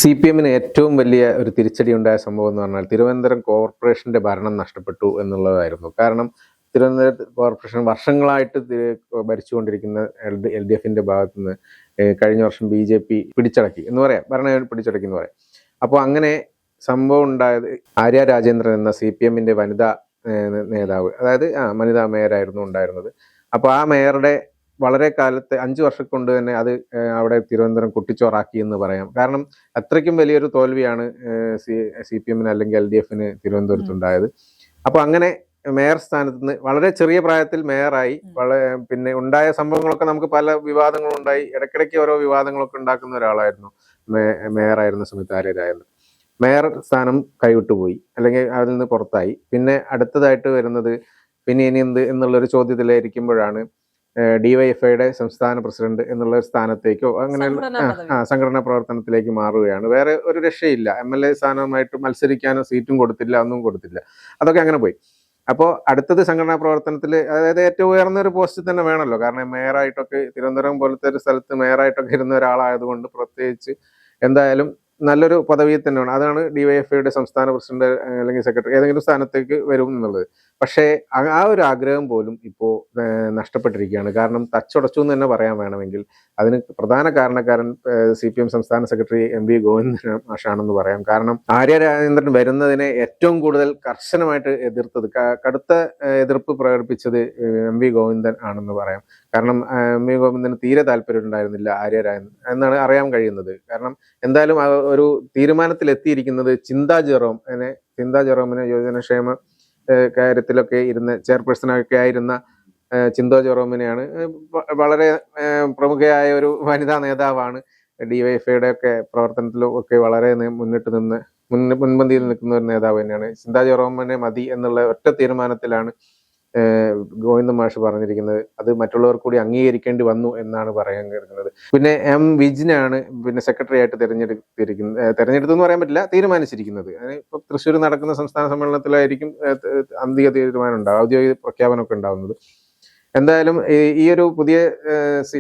CPM-ന് ഏറ്റവും വലിയ ഒരു തിരിച്ചടി ഉണ്ടായ സംഭവം എന്ന് പറഞ്ഞാൽ തിരുവനന്തപുരം കോർപ്പറേഷന്റെ ഭരണം നഷ്ടപ്പെട്ടു എന്നുള്ളതായിരുന്നു. കാരണം തിരുവനന്തപുരം കോർപ്പറേഷൻ വർഷങ്ങളായിട്ട് ഭരിച്ചുകൊണ്ടിരിക്കുന്ന LDF-ന്റെ ഭാഗത്തു നിന്ന് കഴിഞ്ഞ വർഷം BJP പിടിച്ചടക്കി എന്ന് പറയാം, ഭരണം പിടിച്ചടക്കി എന്ന് പറയാം. അപ്പോൾ അങ്ങനെ സംഭവം ഉണ്ടായത് ആര്യ രാജേന്ദ്രൻ എന്ന CPM-ന്റെ വനിതാ നേതാവ്, അതായത് വനിതാ മേയറായിരുന്നു ഉണ്ടായിരുന്നത്. അപ്പോൾ ആ മേയറുടെ വളരെ കാലത്തെ 5 വർഷം കൊണ്ട് തന്നെ അത് അവിടെ തിരുവനന്തപുരം കുട്ടിച്ചോറാക്കി എന്ന് പറയാം. കാരണം അത്രയ്ക്കും വലിയൊരു തോൽവിയാണ് CPM-ന് അല്ലെങ്കിൽ LDF-ന് തിരുവനന്തപുരത്തുണ്ടായത്. അപ്പോൾ അങ്ങനെ മേയർ സ്ഥാനത്ത് നിന്ന് വളരെ ചെറിയ പ്രായത്തിൽ മേയറായി. പിന്നെ ഉണ്ടായ സംഭവങ്ങളൊക്കെ നമുക്ക് പല വിവാദങ്ങളുണ്ടായി, ഇടയ്ക്കിടയ്ക്ക് ഓരോ വിവാദങ്ങളൊക്കെ ഉണ്ടാക്കുന്ന ഒരാളായിരുന്നു മേയറായിരുന്ന സമയത്ത് ആര്യ രാജേന്ദ്രൻ. മേയർ സ്ഥാനം കൈവിട്ടുപോയി, അല്ലെങ്കിൽ അതിൽ നിന്ന് പുറത്തായി. പിന്നെ അടുത്തതായിട്ട് വരുന്നത് പിന്നെ ഇനി എന്ത് എന്നുള്ളൊരു ചോദ്യത്തിലായിരിക്കുമ്പോഴാണ് DYFIയുടെ സംസ്ഥാന പ്രസിഡന്റ് എന്നുള്ള സ്ഥാനത്തേക്കോ അങ്ങനെ സംഘടനാ പ്രവർത്തനത്തിലേക്ക് മാറുകയാണ്. വേറെ ഒരു രക്ഷയില്ല. MLA സ്ഥാനവുമായിട്ട് മത്സരിക്കാനോ സീറ്റും കൊടുത്തില്ല, ഒന്നും കൊടുത്തില്ല. അതൊക്കെ അങ്ങനെ പോയി. അപ്പോൾ അടുത്തത് സംഘടനാ പ്രവർത്തനത്തിൽ, അതായത് ഏറ്റവും ഉയർന്ന ഒരു പോസ്റ്റ് തന്നെ വേണമല്ലോ. കാരണം മേയറായിട്ടൊക്കെ തിരുവനന്തപുരം പോലത്തെ ഒരു സ്ഥലത്ത് മേയറായിട്ടൊക്കെ ഇരുന്ന ഒരാളായതുകൊണ്ട് പ്രത്യേകിച്ച് എന്തായാലും നല്ലൊരു പദവിയിൽ തന്നെയാണ്. അതാണ് DYFIയുടെ സംസ്ഥാന പ്രസിഡന്റ് അല്ലെങ്കിൽ സെക്രട്ടറി ഏതെങ്കിലും സ്ഥാനത്തേക്ക് വരും എന്നുള്ളത്. പക്ഷേ ആ ഒരു ആഗ്രഹം പോലും ഇപ്പോൾ നഷ്ടപ്പെട്ടിരിക്കുകയാണ്. കാരണം തച്ചുടച്ചു എന്ന് തന്നെ പറയാൻ വേണമെങ്കിൽ അതിന് പ്രധാന കാരണക്കാരൻ CPM സംസ്ഥാന സെക്രട്ടറി MV ഗോവിന്ദൻ മാഷാണെന്ന് പറയാം. കാരണം ആര്യ രാജേന്ദ്രൻ വരുന്നതിനെ ഏറ്റവും കൂടുതൽ കർശനമായിട്ട് എതിർത്തത്, കടുത്ത എതിർപ്പ് പ്രകടിപ്പിച്ചത് MV ഗോവിന്ദൻ ആണെന്ന് പറയാം. കാരണം MV ഗോവിന്ദന് തീരെ താല്പര്യം ഉണ്ടായിരുന്നില്ല ആര്യ രാജേന്ദ്രൻ എന്നാണ് അറിയാൻ കഴിയുന്നത്. കാരണം എന്തായാലും ഒരു തീരുമാനത്തിൽ എത്തിയിരിക്കുന്നത് ചിന്താ ജെറോമിനെ യുവജനക്ഷേമ കാര്യത്തിലൊക്കെ ഇരുന്ന് ചെയർപേഴ്സണൊക്കെ ആയിരുന്ന ചിന്തോ ജെറോമിനെയാണ്. വളരെ പ്രമുഖയായ ഒരു വനിതാ നേതാവാണ്. DYFIയുടെ ഒക്കെ പ്രവർത്തനത്തിലും ഒക്കെ വളരെ മുൻപന്തിയിൽ നിൽക്കുന്ന ഒരു നേതാവ് തന്നെയാണ്. ചിന്താ ജെറോമിനെ മതി എന്നുള്ള ഒറ്റ തീരുമാനത്തിലാണ് ഗോവിന്ദ മാഷ് പറഞ്ഞിരിക്കുന്നത്. അത് മറ്റുള്ളവർ കൂടി അംഗീകരിക്കേണ്ടി വന്നു എന്നാണ് പറയാൻ കേൾക്കുന്നത്. പിന്നെ M വിജിനാണ് പിന്നെ സെക്രട്ടറി ആയിട്ട് തെരഞ്ഞെടുത്തെന്ന് പറയാൻ പറ്റില്ല, തീരുമാനിച്ചിരിക്കുന്നത്. ഇപ്പൊ തൃശ്ശൂർ നടക്കുന്ന സംസ്ഥാന സമ്മേളനത്തിലായിരിക്കും അന്തിമ തീരുമാനം ഉണ്ടാവും, ഔദ്യോഗിക പ്രഖ്യാപനമൊക്കെ ഉണ്ടാവുന്നത്. എന്തായാലും ഈ ഒരു പുതിയ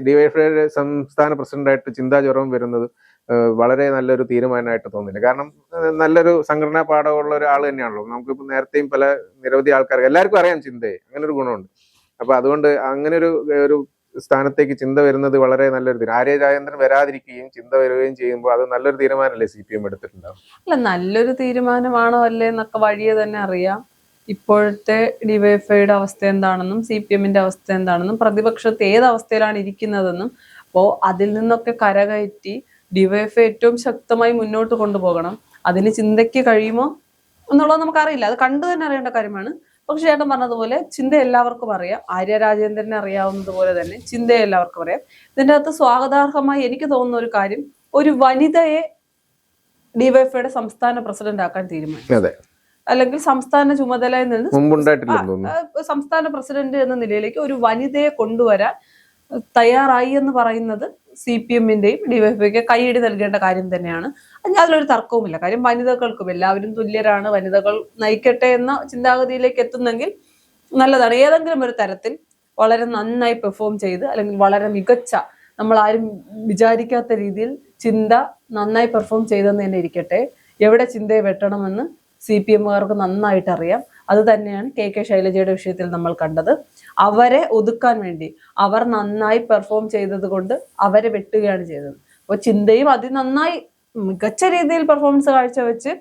DYFIയുടെ സംസ്ഥാന പ്രസിഡന്റായിട്ട് ചിന്താ ജെറോം വരുന്നത് വളരെ നല്ലൊരു തീരുമാനമായിട്ട് തോന്നുന്നില്ല. കാരണം നല്ലൊരു സംഘടനാ പാഠമുള്ള ഒരാൾ തന്നെയാണല്ലോ. നമുക്കിപ്പോൾ നേരത്തെയും നിരവധി ആൾക്കാർക്ക് എല്ലാവർക്കും അറിയാം ചിന്തയെ, അങ്ങനെ ഒരു ഗുണമുണ്ട്. അപ്പൊ അതുകൊണ്ട് അങ്ങനെ ഒരു സ്ഥാനത്തേക്ക് ചിന്ത വരുന്നത് വളരെ നല്ലൊരു തീരുമാനം. ആര്യ രാജേന്ദ്രൻ വരാതിരിക്കുകയും ചിന്ത വരികയും ചെയ്യുമ്പോൾ അത് നല്ലൊരു തീരുമാനമല്ലേ CPM എടുത്തിട്ടുണ്ടാവും? അല്ല, നല്ലൊരു തീരുമാനമാണോ അല്ലേ എന്നൊക്കെ വഴിയെ തന്നെ അറിയാം. ഇപ്പോഴത്തെ DYFIയുടെ അവസ്ഥ എന്താണെന്നും CPM-ന്റെ അവസ്ഥ എന്താണെന്നും പ്രതിപക്ഷത്ത് ഏത് അവസ്ഥയിലാണ് ഇരിക്കുന്നതെന്നും, അപ്പോൾ അതിൽ നിന്നൊക്കെ കരകയറ്റി DYFI ഏറ്റവും ശക്തമായി മുന്നോട്ട് കൊണ്ടുപോകണം. അതിന് ചിന്തയ്ക്ക് കഴിയുമോ എന്നുള്ളത് നമുക്കറിയില്ല, അത് കണ്ടു തന്നെ അറിയേണ്ട കാര്യമാണ്. പക്ഷെ ചേട്ടൻ പറഞ്ഞതുപോലെ ചിന്ത എല്ലാവർക്കും അറിയാം, ആര്യ രാജേന്ദ്രനെ അറിയാവുന്നതുപോലെ തന്നെ ചിന്തയെ എല്ലാവർക്കും അറിയാം. ഇതിൻ്റെ അകത്ത് സ്വാഗതാർഹമായി എനിക്ക് തോന്നുന്ന ഒരു കാര്യം, ഒരു വനിതയെ DYFIയുടെ സംസ്ഥാന പ്രസിഡന്റ് ആക്കാൻ തീരുമാനിച്ചു, അല്ലെങ്കിൽ സംസ്ഥാന ചുമതലയിൽ നിന്ന് സംസ്ഥാന പ്രസിഡന്റ് എന്ന നിലയിലേക്ക് ഒരു വനിതയെ കൊണ്ടുവരാൻ തയ്യാറായി എന്ന് പറയുന്നത് CPM-ന്റെയും DYFIക്ക് കൈയടി നൽകേണ്ട കാര്യം തന്നെയാണ്. അതിലൊരു തർക്കവുമില്ല. കാര്യം വനിതകൾക്കും എല്ലാവരും തുല്യരാണ്, വനിതകൾ നയിക്കട്ടെ എന്ന ചിന്താഗതിയിലേക്ക് എത്തുന്നെങ്കിൽ നല്ലതാണ്. ഏതെങ്കിലും ഒരു തരത്തിൽ വളരെ നന്നായി പെർഫോം ചെയ്ത്, അല്ലെങ്കിൽ വളരെ മികച്ച, നമ്മൾ ആരും വിചാരിക്കാത്ത രീതിയിൽ ചിന്ത നന്നായി പെർഫോം ചെയ്തെന്ന് തന്നെ ഇരിക്കട്ടെ, എവിടെ ചിന്തയെ വെട്ടണമെന്ന് CPM-കാർക്ക് നന്നായിട്ട് അറിയാം. അത് തന്നെയാണ് KK ശൈലജയുടെ വിഷയത്തിൽ നമ്മൾ കണ്ടത്. അവരെ ഒതുക്കാൻ വേണ്ടി അവർ നന്നായി പെർഫോം ചെയ്തത് കൊണ്ട് അവരെ വെട്ടുകയാണ് ചെയ്തത്. അപ്പോൾ ചിന്തയും നന്നായി മികച്ച രീതിയിൽ പെർഫോമൻസ് കാഴ്ചവെച്ച്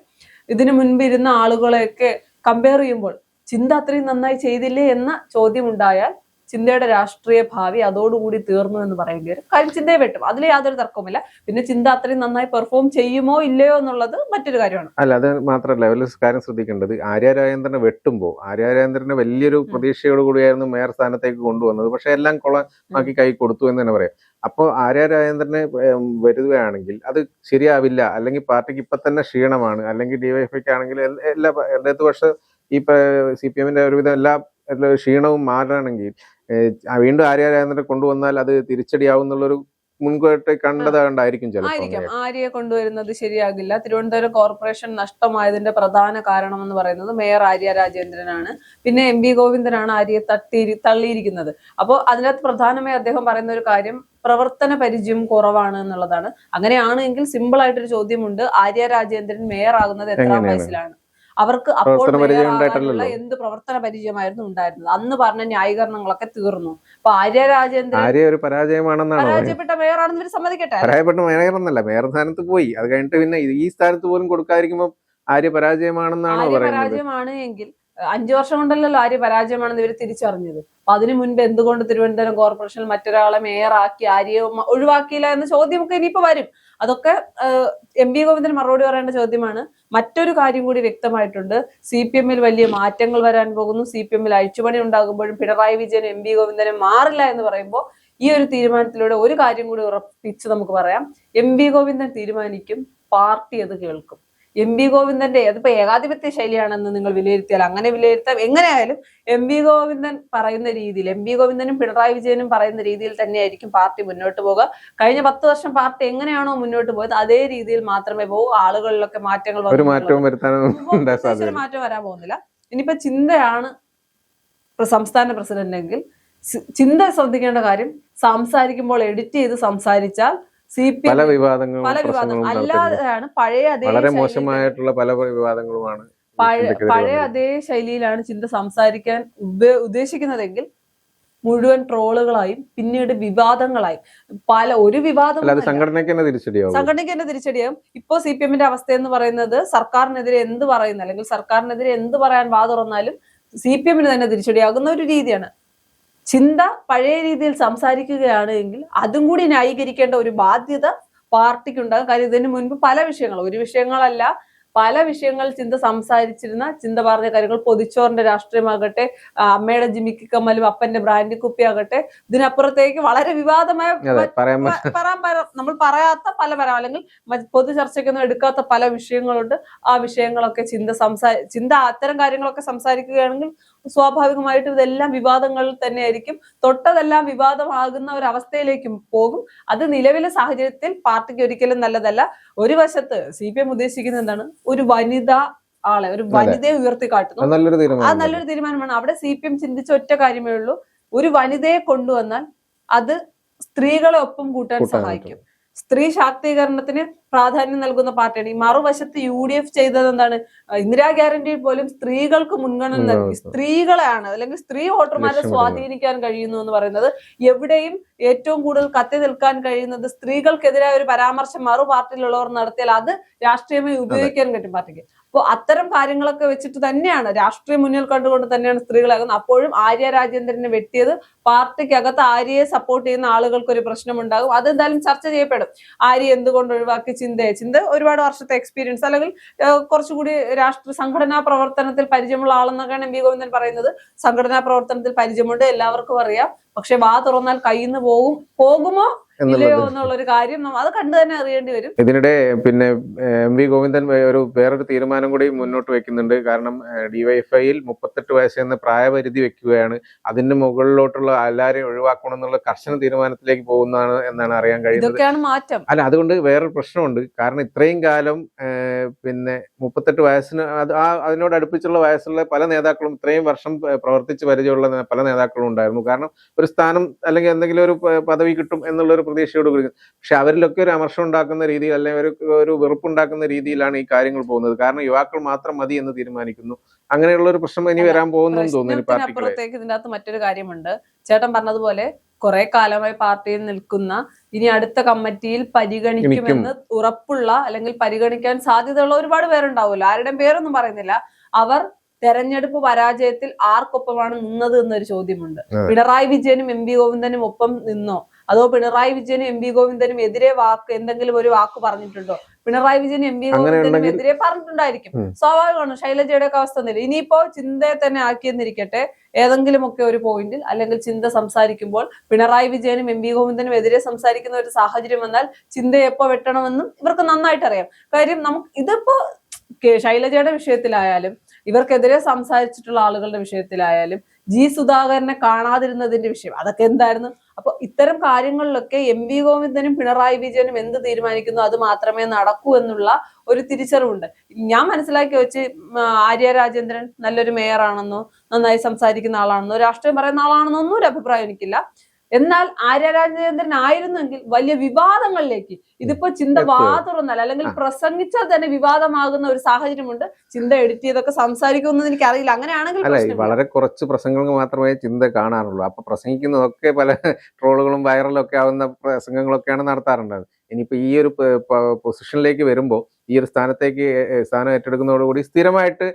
ഇതിനു മുൻപ് ഇരുന്ന ആളുകളെയൊക്കെ കമ്പയർ ചെയ്യുമ്പോൾ ചിന്ത അത്രയും നന്നായി ചെയ്തില്ലേ എന്ന ചോദ്യം ഉണ്ടായാൽ ചിന്തയുടെ രാഷ്ട്രീയ ഭാവി അതോടുകൂടി തീർന്നു എന്ന് പറയേണ്ടി വരും. കാര്യം ചിന്തയെ വെട്ടും, അതിൽ യാതൊരു തർക്കവുമില്ല. പിന്നെ ചിന്ത അത്രയും നന്നായി പെർഫോം ചെയ്യുമോ ഇല്ലയോ എന്നുള്ളത് മറ്റൊരു കാര്യമാണ്. അല്ല, അത് മാത്രമല്ല ഒരു കാര്യം ശ്രദ്ധിക്കേണ്ടത്, ആര്യ രാജേന്ദ്രനെ വെട്ടുമ്പോൾ ആര്യ രാജേന്ദ്രനെ വലിയൊരു പ്രതീക്ഷയോട് കൂടിയായിരുന്നു മേയർ സ്ഥാനത്തേക്ക് കൊണ്ടുവന്നത്. പക്ഷെ എല്ലാം കൊളമാക്കി കൈ കൊടുത്തു എന്ന് തന്നെ പറയാം. അപ്പോൾ ആര്യ രാജേന്ദ്രനെ വരുകയാണെങ്കിൽ അത് ശരിയാവില്ല, അല്ലെങ്കിൽ പാർട്ടിക്ക് ഇപ്പൊ തന്നെ ക്ഷീണമാണ്, അല്ലെങ്കിൽ DYFIക്ക് ആണെങ്കിൽ ഇടത് പക്ഷം ഈ CPM-ന്റെ ഒരുവിധം എല്ലാ ക്ഷീണവും മാറണമെങ്കിൽ വീണ്ടും ആര്യ രാജേന്ദ്രനെ കൊണ്ടുവന്നാൽ അത് തിരിച്ചടിയാവും എന്നുള്ളൊരു മുൻകൂട്ടി കണ്ടതാണ്ടായിരിക്കും ചിലപ്പോൾ. ആയിരിക്കാം. ആര്യയെ കൊണ്ടുവരുന്നത് ശരിയാകില്ല. തിരുവനന്തപുരം കോർപ്പറേഷൻ നഷ്ടമായതിന്റെ പ്രധാന കാരണം എന്ന് പറയുന്നത് മേയർ ആര്യ രാജേന്ദ്രനാണ്. പിന്നെ എം വി ഗോവിന്ദനാണ് ആര്യയെ തള്ളിയിരിക്കുന്നത്. അപ്പോൾ അതിനകത്ത് പ്രധാനമായി അദ്ദേഹം പറയുന്ന ഒരു കാര്യം പ്രവർത്തന പരിചയം കുറവാണ് എന്നുള്ളതാണ്. അങ്ങനെയാണെങ്കിൽ സിമ്പിൾ ആയിട്ടൊരു ചോദ്യമുണ്ട്, ആര്യ രാജേന്ദ്രൻ മേയർ ആകുന്നത് എത്രാം വയസ്സിലാണ്? അവർക്ക് അപ്പോൾ മേയറാകാനുള്ള എന്ത് പ്രവർത്തന പരിചയമായിരുന്നു ഉണ്ടായിരുന്നത്? അന്ന് പറഞ്ഞ ന്യായീകരണങ്ങളൊക്കെ തീർന്നു. അപ്പൊ ആര്യ രാജേന്ദ്രൻ പരാജയപ്പെട്ട മേയറാണെന്ന് ഇവർ സമ്മതിക്കട്ടെ. പരാജയപ്പെട്ട മേയറെന്നല്ല, മേയർ സ്ഥാനത്ത് പോയി. അത് കഴിഞ്ഞിട്ട് പിന്നെ ഈ സ്ഥാനത്ത് പോലും കൊടുക്കാതിരിക്കുമ്പോ ആര്യ പരാജയമാണെന്നാണോ പറയുന്നത്? പരാജയമാണ് എങ്കിൽ 5 വർഷം കൊണ്ടല്ലോ ആര്യ പരാജയമാണെന്ന് ഇവർ തിരിച്ചറിഞ്ഞത്. അപ്പൊ അതിനു മുൻപ് എന്തുകൊണ്ട് തിരുവനന്തപുരം കോർപ്പറേഷനിൽ മറ്റൊരാളെ മേയറാക്കി ആര്യയെ ഒഴിവാക്കിയില്ല എന്ന ചോദ്യമൊക്കെ ഇനിയിപ്പോ വരും. അതൊക്കെ എം വി ഗോവിന്ദൻ മറുപടി പറയേണ്ട ചോദ്യമാണ്. മറ്റൊരു കാര്യം കൂടി വ്യക്തമായിട്ടുണ്ട്, CPM-ൽ വലിയ മാറ്റങ്ങൾ വരാൻ പോകുന്നു. CPM-ൽ അഴിച്ചുപണി ഉണ്ടാകുമ്പോഴും പിണറായി വിജയൻ എം വി ഗോവിന്ദനെ മാറില്ല എന്ന് പറയുമ്പോൾ ഈ ഒരു തീരുമാനത്തിലൂടെ ഒരു കാര്യം കൂടി ഉറപ്പിച്ച് നമുക്ക് പറയാം, എം വി ഗോവിന്ദൻ തീരുമാനിക്കും, പാർട്ടി അത് കേൾക്കും. എം വി ഗോവിന്ദന്റെ അതിപ്പോ ഏകാധിപത്യ ശൈലിയാണെന്ന് നിങ്ങൾ വിലയിരുത്തിയാൽ അങ്ങനെ വിലയിരുത്താം. എങ്ങനെയായാലും എം വി ഗോവിന്ദൻ പറയുന്ന രീതിയിൽ, എം വി ഗോവിന്ദനും പിണറായി വിജയനും പറയുന്ന രീതിയിൽ തന്നെയായിരിക്കും പാർട്ടി മുന്നോട്ട് പോകുക. കഴിഞ്ഞ 10 വർഷം പാർട്ടി എങ്ങനെയാണോ മുന്നോട്ട് പോയത് അതേ രീതിയിൽ മാത്രമേ പോകും. ആളുകളിലൊക്കെ മാറ്റങ്ങൾ മാറ്റം വരാൻ പോകുന്നില്ല. ഇനിയിപ്പോ ചിന്തയാണ് സംസ്ഥാന പ്രസിഡന്റ് എങ്കിൽ ചിന്ത ശ്രദ്ധിക്കേണ്ട കാര്യം, സംസാരിക്കുമ്പോൾ എഡിറ്റ് ചെയ്ത് സംസാരിച്ചാൽ പല വിവാദങ്ങളും അല്ലാതെയാണ് പഴയ അതേ വളരെ മോശമായിട്ടുള്ള പല വിവാദങ്ങളുമാണ് പഴയ അതേ ശൈലിയിലാണ് ചിന്ത സംസാരിക്കാൻ ഉദ്ദേശിക്കുന്നതെങ്കിൽ മുഴുവൻ ട്രോളുകളായും പിന്നീട് വിവാദങ്ങളായും ഒരു വിവാദം സംഘടനയ്ക്ക് തന്നെ തിരിച്ചടിയാവും. ഇപ്പോ CPM-ന്റെ അവസ്ഥ എന്ന് പറയുന്നത് സർക്കാരിനെതിരെ എന്ത് പറയുന്നു അല്ലെങ്കിൽ സർക്കാരിനെതിരെ എന്ത് പറയാൻ വാ തുറന്നാലും CPM-ന് തന്നെ തിരിച്ചടിയാകുന്ന ഒരു രീതിയാണ്. ചിന്ത പഴയ രീതിയിൽ സംസാരിക്കുകയാണ് എങ്കിൽ അതും കൂടി ന്യായീകരിക്കേണ്ട ഒരു ബാധ്യത പാർട്ടിക്കുണ്ടാകും. കാര്യം ഇതിനു മുൻപ് പല വിഷയങ്ങൾ, ഒരു വിഷയങ്ങളല്ല പല വിഷയങ്ങൾ ചിന്ത സംസാരിച്ചിരുന്ന, ചിന്ത പറഞ്ഞ കാര്യങ്ങൾ, പൊതിച്ചോറിന്റെ രാഷ്ട്രീയമാകട്ടെ, അമ്മയുടെ ജിമിക്കി കമ്മലും അപ്പന്റെ ബ്രാൻഡി കുപ്പി ആകട്ടെ, ഇതിനപ്പുറത്തേക്ക് വളരെ വിവാദമായ നമ്മൾ പറയാത്ത പല അല്ലെങ്കിൽ പൊതു ചർച്ചയ്ക്കൊന്നും എടുക്കാത്ത പല വിഷയങ്ങളുണ്ട്. ആ വിഷയങ്ങളൊക്കെ ചിന്ത അത്തരം കാര്യങ്ങളൊക്കെ സംസാരിക്കുകയാണെങ്കിൽ സ്വാഭാവികമായിട്ടും ഇതെല്ലാം വിവാദങ്ങളിൽ തന്നെയായിരിക്കും. തൊട്ടതെല്ലാം വിവാദമാകുന്ന ഒരു അവസ്ഥയിലേക്കും പോകും. അത് നിലവിലെ സാഹചര്യത്തിൽ പാർട്ടിക്ക് ഒരിക്കലും നല്ലതല്ല. ഒരു വശത്ത് CPM ഉദ്ദേശിക്കുന്നത് എന്താണ്, ഒരു വനിതയെ ഉയർത്തിക്കാട്ടുന്നു. അത് നല്ലൊരു തീരുമാനമാണ്. അവിടെ CPM ചിന്തിച്ച ഒറ്റ കാര്യമേ ഉള്ളൂ, ഒരു വനിതയെ കൊണ്ടുവന്നാൽ അത് സ്ത്രീകളെ ഒപ്പം കൂട്ടാൻ സഹായിക്കും. സ്ത്രീ ശാക്തീകരണത്തിന് പ്രാധാന്യം നൽകുന്ന പാർട്ടിയാണ്. ഈ മറുവശത്ത് UDF ചെയ്തത് എന്താണ്, ഇന്ദിരാ ഗ്യാരണ്ടിയിൽ പോലും സ്ത്രീകൾക്ക് മുൻഗണന നൽകി, സ്ത്രീകളെയാണ് അല്ലെങ്കിൽ സ്ത്രീ വോട്ടർമാരെ സ്വാധീനിക്കാൻ കഴിയുന്നു എന്ന് പറയുന്നത്. എവിടെയും ഏറ്റവും കൂടുതൽ കത്തി നിൽക്കാൻ കഴിയുന്നത് സ്ത്രീകൾക്കെതിരായ ഒരു പരാമർശം മറു പാർട്ടിയിലുള്ളവർ നടത്തിയാൽ അത് രാഷ്ട്രീയമായി ഉപയോഗിക്കാൻ പറ്റും പാർട്ടിക്ക്. അപ്പോൾ അത്തരം കാര്യങ്ങളൊക്കെ വെച്ചിട്ട് തന്നെയാണ്, രാഷ്ട്രീയം മുന്നിൽ കണ്ടുകൊണ്ട് തന്നെയാണ് സ്ത്രീകളാകുന്നത്. അപ്പോഴും ആര്യ രാജേന്ദ്രനെ വെട്ടിയത് പാർട്ടിക്കകത്ത് ആര്യയെ സപ്പോർട്ട് ചെയ്യുന്ന ആളുകൾക്ക് ഒരു പ്രശ്നമുണ്ടാകും. അതെന്തായാലും ചർച്ച ചെയ്യപ്പെടും. ആര്യ എന്തുകൊണ്ട് ഒഴിവാക്കി? ചിന്ത ഒരുപാട് വർഷത്തെ എക്സ്പീരിയൻസ് അല്ലെങ്കിൽ കുറച്ചുകൂടി സംഘടനാ പ്രവർത്തനത്തിൽ പരിചയമുള്ള ആളെന്നൊക്കെയാണ് എം വി ഗോവിന്ദൻ പറയുന്നത്. സംഘടനാ പ്രവർത്തനത്തിൽ പരിചയമുണ്ട്, എല്ലാവർക്കും അറിയാം. പക്ഷെ വാ തുറന്നാൽ കയ്യിൽ നിന്ന് പോകുമോ ഇല്ലയോ എന്നുള്ളൊരു കാര്യം അത് കണ്ടു തന്നെ അറിയേണ്ടി വരും. ഇതിനിടെ പിന്നെ എം വി ഗോവിന്ദൻ വേറൊരു തീരുമാനം കൂടി മുന്നോട്ട് വെക്കുന്നുണ്ട്. കാരണം DYFI-യിൽ 38 വയസ്സ് എന്ന പ്രായപരിധി വെക്കുകയാണ്. അതിന്റെ മുകളിലോട്ടുള്ള എല്ലാവരെയും ഒഴിവാക്കണം എന്നുള്ള കർശന തീരുമാനത്തിലേക്ക് പോകുന്നതാണ് എന്നാണ് അറിയാൻ കഴിയുന്നത്. ഇതൊക്കെയാണ് മാറ്റം. അല്ല, അതുകൊണ്ട് വേറൊരു പ്രശ്നമുണ്ട്. കാരണം ഇത്രയും കാലം പിന്നെ 38 വയസ്സിന് അതിനോട് അടുപ്പിച്ചുള്ള വയസ്സുള്ള പല നേതാക്കളും, ഇത്രയും വർഷം പ്രവർത്തിച്ച് പരിചയമുള്ള പല നേതാക്കളും ഉണ്ടായിരുന്നു. കാരണം ഒരു സ്ഥാനം അല്ലെങ്കിൽ എന്തെങ്കിലും ഒരു പദവി കിട്ടും എന്നുള്ളൊരു പ്രതീക്ഷയോട് കൂടി. പക്ഷെ അവരിലൊക്കെ ഒരു അമർഷം ഉണ്ടാക്കുന്ന രീതിയിൽ അല്ലെങ്കിൽ ഒരു വെറുപ്പുണ്ടാക്കുന്ന രീതിയിലാണ് ഈ കാര്യങ്ങൾ പോകുന്നത്. കാരണം യുവാക്കൾ മാത്രം മതി എന്ന് തീരുമാനിക്കുന്നു. അങ്ങനെയുള്ള ഒരു പ്രശ്നം ഇനി വരാൻ പോകുന്നു തോന്നുന്നു പാർട്ടിക്ക്. ഇതിന്റെ അകത്ത് മറ്റൊരു കാര്യമുണ്ട്. ചേട്ടൻ പറഞ്ഞതുപോലെ കുറെ കാലമായി പാർട്ടിയിൽ നിൽക്കുന്ന, ഇനി അടുത്ത കമ്മിറ്റിയിൽ പരിഗണിക്കുമെന്ന് ഉറപ്പുള്ള അല്ലെങ്കിൽ പരിഗണിക്കാൻ സാധ്യതയുള്ള ഒരുപാട് പേരുണ്ടാവുമല്ലോ. ആരുടെയും പേരൊന്നും പറയുന്നില്ല. അവർ തെരഞ്ഞെടുപ്പ് പരാജയത്തിൽ ആർക്കൊപ്പമാണ് നിന്നത് എന്നൊരു ചോദ്യമുണ്ട്. പിണറായി വിജയനും എം വി ഗോവിന്ദനും ഒപ്പം നിന്നോ, അതോ പിണറായി വിജയനും എം വി ഗോവിന്ദനും എതിരെ എന്തെങ്കിലും ഒരു വാക്ക് പറഞ്ഞിട്ടുണ്ടോ? പിണറായി വിജയനും എം വി ഗോവിന്ദനും എതിരെ പറഞ്ഞിട്ടുണ്ടായിരിക്കും. സ്വാഭാവികമാണ്. ശൈലജയുടെ ഒക്കെ അവസ്ഥ ഒന്നുമില്ല. ഇനിയിപ്പോ ചിന്തയെ തന്നെ ആക്കിയെന്നിരിക്കട്ടെ, ഏതെങ്കിലുമൊക്കെ ഒരു പോയിന്റിൽ അല്ലെങ്കിൽ ചിന്ത സംസാരിക്കുമ്പോൾ പിണറായി വിജയനും എം വി ഗോവിന്ദനും എതിരെ സംസാരിക്കുന്ന ഒരു സാഹചര്യം വന്നാൽ ചിന്തയെ എപ്പോ വെട്ടണമെന്നും ഇവർക്ക് നന്നായിട്ട് അറിയാം. കാര്യം ഇതിപ്പോ ശൈലജയുടെ വിഷയത്തിലായാലും ഇവർക്കെതിരെ സംസാരിച്ചിട്ടുള്ള ആളുകളുടെ വിഷയത്തിലായാലും ജി സുധാകരനെ കാണാതിരുന്നതിന്റെ വിഷയം അതൊക്കെ എന്തായിരുന്നു? അപ്പൊ ഇത്തരം കാര്യങ്ങളിലൊക്കെ എം വി ഗോവിന്ദനും പിണറായി വിജയനും എന്ത് തീരുമാനിക്കുന്നു അത് മാത്രമേ നടക്കൂ എന്നുള്ള ഒരു തിരിച്ചറിവുണ്ട്. ഞാൻ മനസ്സിലാക്കി വെച്ച് ആര്യ രാജേന്ദ്രൻ നല്ലൊരു മേയറാണെന്നോ നന്നായി സംസാരിക്കുന്ന ആളാണെന്നോ രാഷ്ട്രീയം പറയുന്ന ആളാണെന്നോ ഒന്നും ഒരു അഭിപ്രായം എനിക്കില്ല. എന്നാൽ ആര്യ രാജേന്ദ്രൻ ആയിരുന്നെങ്കിൽ വലിയ വിവാദങ്ങളിലേക്ക്, ഇതിപ്പോ ചിന്ത തുറന്നാൽ അല്ലെങ്കിൽ പ്രസംഗിച്ചാൽ തന്നെ വിവാദമാകുന്ന ഒരു സാഹചര്യമുണ്ട്. ചിന്ത എഡിറ്റ് ചെയ്തൊക്കെ സംസാരിക്കുമെന്ന് എനിക്കറിയില്ല. അങ്ങനെയാണെങ്കിൽ വളരെ കുറച്ച് പ്രസംഗങ്ങൾ മാത്രമേ ചിന്ത കാണാറുള്ളൂ. അപ്പൊ പ്രസംഗിക്കുന്നതൊക്കെ പല ട്രോളുകളും വൈറലും ഒക്കെ ആവുന്ന പ്രസംഗങ്ങളൊക്കെയാണ് നടത്താറുള്ളത്. ഇനിയിപ്പോ ഈ ഒരു പൊസിഷനിലേക്ക് വരുമ്പോൾ, ഈ ഒരു സ്ഥാനം ഏറ്റെടുക്കുന്നതോടുകൂടി സ്ഥിരമായിട്ട്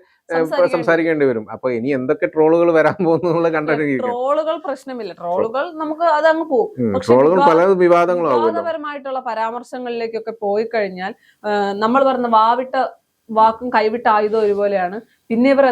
സംസാരിക്കേണ്ടി വരും. അപ്പൊ ഇനി എന്തൊക്കെ ട്രോളുകൾ വരാൻ പോകുന്നുള്ള കണ്ടിരിക്കും. ട്രോളുകൾ പ്രശ്നമില്ല, ട്രോളുകൾ നമുക്ക് അതങ്ങ് പോകും. ട്രോളുകൾ പല വിവാദപരമായിട്ടുള്ള പരാമർശങ്ങളിലേക്കൊക്കെ പോയി കഴിഞ്ഞാൽ നമ്മൾ പറഞ്ഞ വാവിട്ട വാക്കും കൈവിട്ട ആയുധം ഒരുപോലെയാണ്. പിന്നെ ഇവർ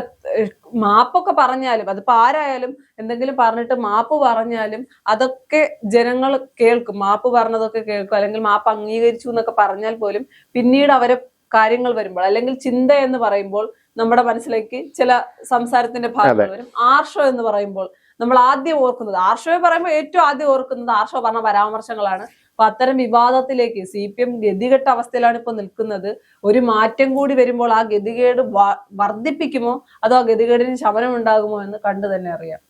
മാപ്പൊക്കെ പറഞ്ഞാലും, അതിപ്പോ ആരായാലും എന്തെങ്കിലും പറഞ്ഞിട്ട് മാപ്പ് പറഞ്ഞാലും അതൊക്കെ ജനങ്ങൾ കേൾക്കും. മാപ്പ് പറഞ്ഞതൊക്കെ കേൾക്കും, അല്ലെങ്കിൽ മാപ്പ് അംഗീകരിച്ചു എന്നൊക്കെ പറഞ്ഞാൽ പോലും പിന്നീട് അവരെ കാര്യങ്ങൾ വരുമ്പോൾ, അല്ലെങ്കിൽ ചിന്ത എന്ന് പറയുമ്പോൾ നമ്മുടെ മനസ്സിലേക്ക് ചില സംസാരത്തിന്റെ ഭാഗങ്ങൾ വരും. ആർഷോ എന്ന് പറയുമ്പോൾ നമ്മൾ ആദ്യം ഓർക്കുന്നത്, ആർഷോയെ പറയുമ്പോൾ ഏറ്റവും ആദ്യം ഓർക്കുന്നത് ആർഷോ പറഞ്ഞ പരാമർശങ്ങളാണ്. അപ്പൊ അത്തരം വിവാദത്തിലേക്ക് CPM ഗതികെട്ട അവസ്ഥയിലാണ് ഇപ്പൊ നിൽക്കുന്നത്. ഒരു മാറ്റം കൂടി വരുമ്പോൾ ആ ഗതികേട് വർദ്ധിപ്പിക്കുമോ അതോ ആ ഗതികേടിന് ശമനം ഉണ്ടാകുമോ എന്ന് കണ്ടു തന്നെ അറിയാം.